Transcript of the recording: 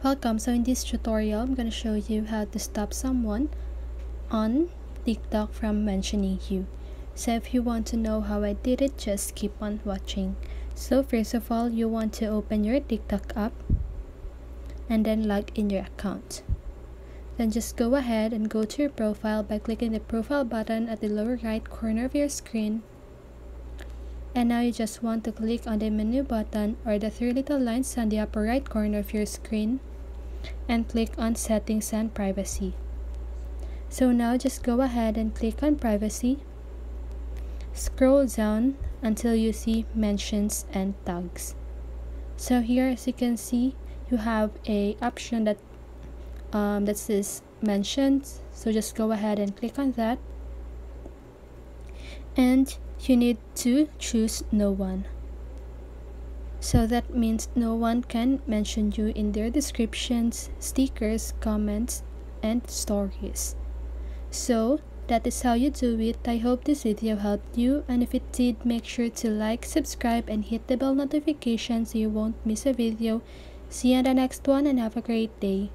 Welcome. So in this tutorial, I'm going to show you how to stop someone on TikTok from mentioning you. So if you want to know how I did it, just keep on watching. So first of all, you want to open your TikTok app and then log in your account. Then just go ahead and go to your profile by clicking the profile button at the lower right corner of your screen. And now you just want to click on the menu button or the three little lines on the upper right corner of your screen and click on settings and privacy. So now just go ahead and click on privacy. Scroll down until you see mentions and tags. So here, as you can see, you have a option that says mentions. So just go ahead and click on that. And you need to choose no one. So that means no one can mention you in their descriptions, stickers, comments, and stories. So that is how you do it. I hope this video helped you, and if it did, make sure to like, subscribe, and hit the bell notification so you won't miss a video. See you in the next one and have a great day.